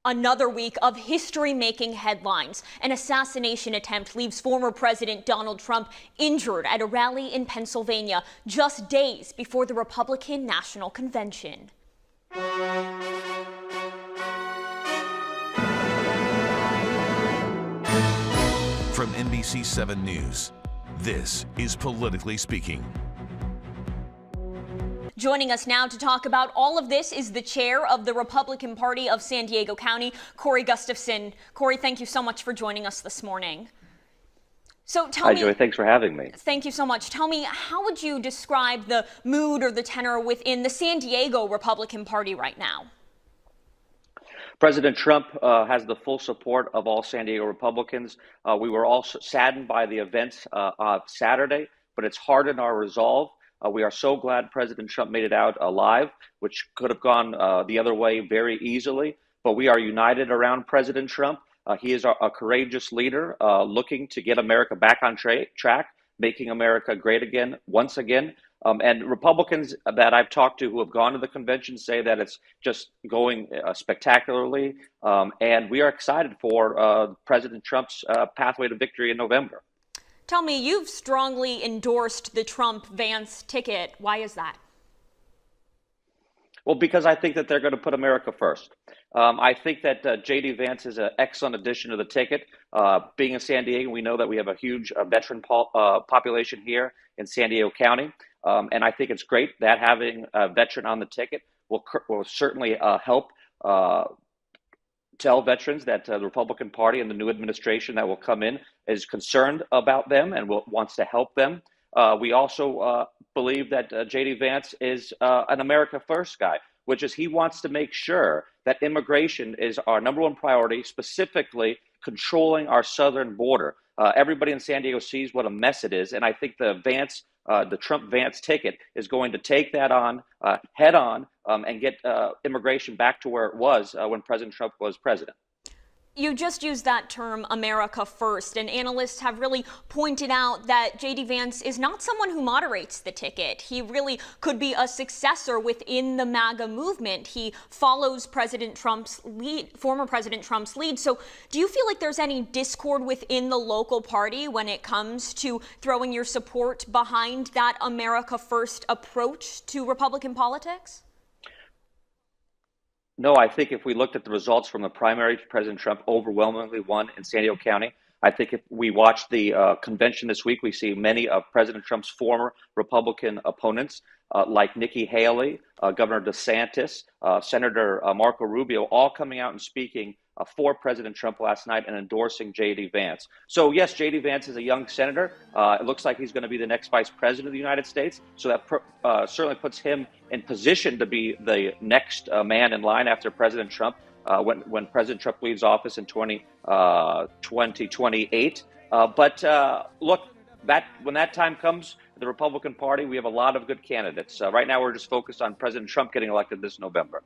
Another week of history-making headlines. An assassination attempt leaves former President Donald Trump injured at a rally in Pennsylvania just days before the Republican National Convention. From NBC 7 News, this is Politically Speaking. Joining us now to talk about all of this is the chair of the Republican Party of San Diego County, Gustafson. Corey, thank you so much for joining us this morning. So Hi, Joy. Thanks for having me. Thank you so much. Tell me, how would you describe the mood or the tenor within the San Diego Republican Party right now? President Trump has the full support of all San Diego Republicans. We were all saddened by the events of Saturday, but it's hardened our resolve. We are so glad President Trump made it out alive, which could have gone the other way very easily. But we are united around President Trump. He is a courageous leader looking to get America back on track, making America great again, once again. And Republicans that I've talked to who have gone to the convention say that it's just going spectacularly. And we are excited for President Trump's pathway to victory in November. Tell me, you've strongly endorsed the Trump-Vance ticket. Why is that? Well, because I think that they're going to put America first. I think that J.D. Vance is an excellent addition to the ticket. Being in San Diego, we know that we have a huge veteran population here in San Diego County. And I think it's great that having a veteran on the ticket will certainly help tell veterans that the Republican Party and the new administration that will come in is concerned about them and wants to help them. We also believe that J.D. Vance is an America First guy, which is he wants to make sure that immigration is our number one priority, specifically controlling our southern border. Everybody in San Diego sees what a mess it is, and I think the Trump-Vance ticket is going to take that on head on and get immigration back to where it was when President Trump was president. You just used that term, America First, and analysts have really pointed out that J.D. Vance is not someone who moderates the ticket. He really could be a successor within the MAGA movement. He follows President Trump's lead, former President Trump's lead. So do you feel like there's any discord within the local party when it comes to throwing your support behind that America First approach to Republican politics? No, I think if we looked at the results from the primary, President Trump overwhelmingly won in San Diego County. I think if we watch the convention this week, we see many of President Trump's former Republican opponents, like Nikki Haley, Governor DeSantis, Senator Marco Rubio, all coming out and speaking for President Trump last night and endorsing J.D. Vance. So, yes, J.D. Vance is a young senator. It looks like he's going to be the next vice president of the United States. So that certainly puts him in position to be the next man in line after President Trump when President Trump leaves office in 2028. But look, when that time comes, the Republican Party, we have a lot of good candidates. Right now, we're just focused on President Trump getting elected this November.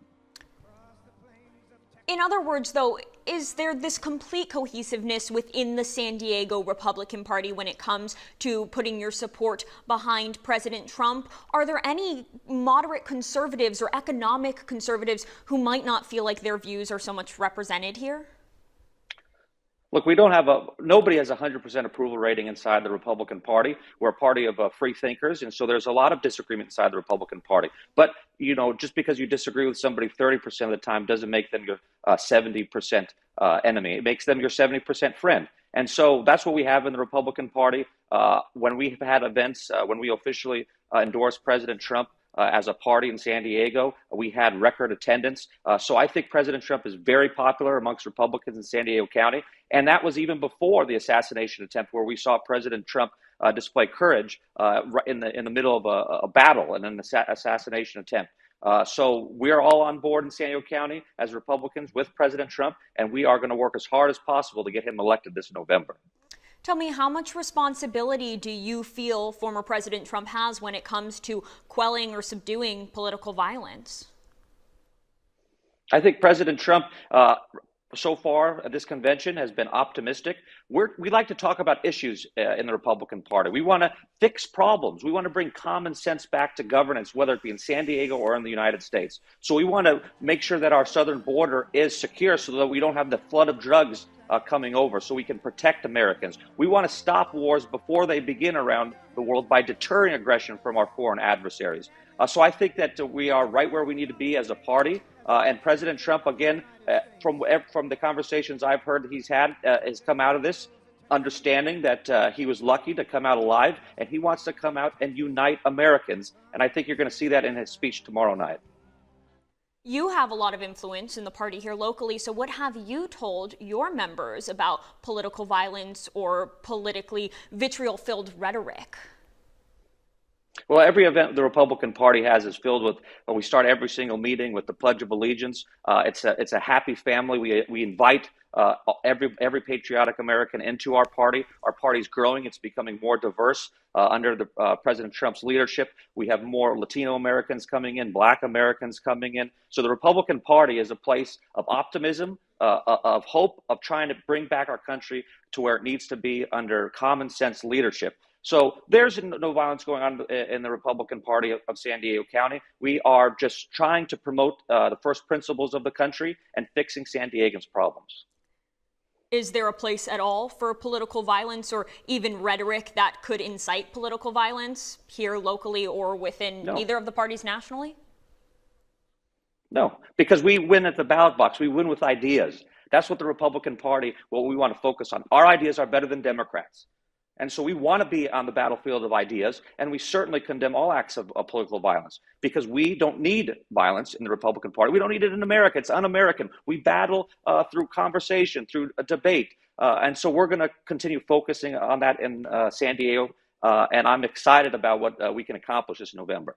In other words, though, is there this complete cohesiveness within the San Diego Republican Party when it comes to putting your support behind President Trump? Are there any moderate conservatives or economic conservatives who might not feel like their views are so much represented here? Look, nobody has a 100% approval rating inside the Republican Party. We're a party of free thinkers, and so there's a lot of disagreement inside the Republican Party. But, just because you disagree with somebody 30% of the time doesn't make them your 70% enemy. It makes them your 70% friend. And so that's what we have in the Republican Party. When we've had events, when we officially endorsed President Trump, as a party in San Diego, we had record attendance. So I think President Trump is very popular amongst Republicans in San Diego County. And that was even before the assassination attempt, where we saw President Trump display courage in the middle of a battle and an assassination attempt. So we're all on board in San Diego County as Republicans with President Trump, and we are going to work as hard as possible to get him elected this November. Tell me, how much responsibility do you feel former President Trump has when it comes to quelling or subduing political violence? I think President Trump so far, this convention has been optimistic. We like to talk about issues in the Republican Party. We want to fix problems. We want to bring common sense back to governance, whether it be in San Diego or in the United States. So we want to make sure that our southern border is secure so that we don't have the flood of drugs coming over, so we can protect Americans. We want to stop wars before they begin around the world by deterring aggression from our foreign adversaries. So I think that we are right where we need to be as a party. And President Trump, again, from the conversations I've heard he's had, has come out of this understanding that he was lucky to come out alive, and he wants to come out and unite Americans. And I think you're going to see that in his speech tomorrow night. You have a lot of influence in the party here locally, so what have you told your members about political violence or politically vitriol-filled rhetoric? Well, every event the Republican Party has is filled with, we start every single meeting with the Pledge of Allegiance. It's a happy family. We invite every patriotic American into our party. Our party's growing. It's becoming more diverse under the President Trump's leadership. We have more Latino Americans coming in, Black Americans coming in. So the Republican Party is a place of optimism, of hope, of trying to bring back our country to where it needs to be under common sense leadership. So there's no violence going on in the Republican Party of San Diego County. We are just trying to promote the first principles of the country and fixing San Diego's problems. Is there a place at all for political violence or even rhetoric that could incite political violence here locally or within either of the parties nationally? No, because we win at the ballot box. We win with ideas. That's what the Republican Party, what we want to focus on. Our ideas are better than Democrats. And so we want to be on the battlefield of ideas, and we certainly condemn all acts of political violence because we don't need violence in the Republican Party. We don't need it in America. It's un-American. We battle through conversation, through a debate. And so we're going to continue focusing on that in San Diego, and I'm excited about what we can accomplish this November.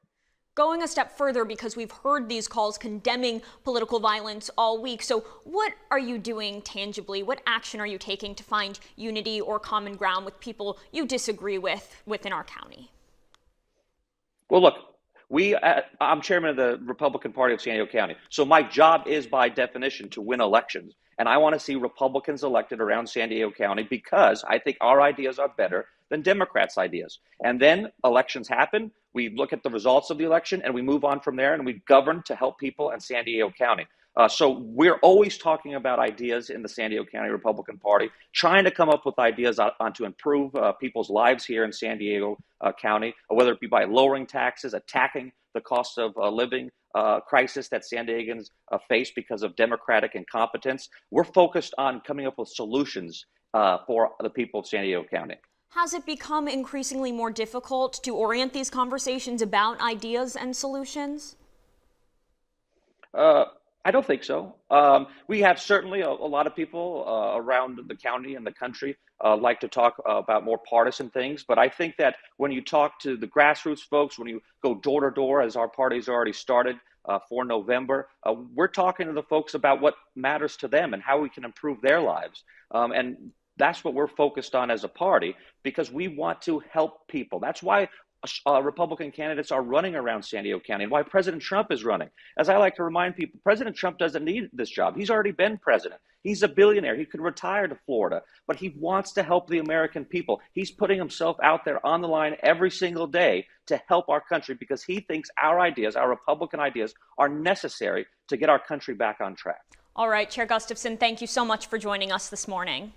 Going a step further, because we've heard these calls condemning political violence all week. So what are you doing tangibly? What action are you taking to find unity or common ground with people you disagree with within our county? Well, look, I'm chairman of the Republican Party of San Diego County. So my job is by definition to win elections. And I want to see Republicans elected around San Diego County because I think our ideas are better than Democrats' ideas. And then elections happen. We look at the results of the election and we move on from there and we govern to help people in San Diego County. So we're always talking about ideas in the San Diego County Republican Party, trying to come up with ideas on to improve people's lives here in San Diego County, whether it be by lowering taxes, attacking the cost of living crisis that San Diegans face because of Democratic incompetence. We're focused on coming up with solutions for the people of San Diego County. Has it become increasingly more difficult to orient these conversations about ideas and solutions? I don't think so. We have certainly a lot of people around the county and the country like to talk about more partisan things. But I think that when you talk to the grassroots folks, when you go door to door, as our party's already started for November, we're talking to the folks about what matters to them and how we can improve their lives. And that's what we're focused on as a party because we want to help people. That's why Republican candidates are running around San Diego County and why President Trump is running. As I like to remind people, President Trump doesn't need this job. He's already been president. He's a billionaire. He could retire to Florida, but he wants to help the American people. He's putting himself out there on the line every single day to help our country because he thinks our ideas, our Republican ideas, are necessary to get our country back on track. All right, Chair Gustafson, thank you so much for joining us this morning.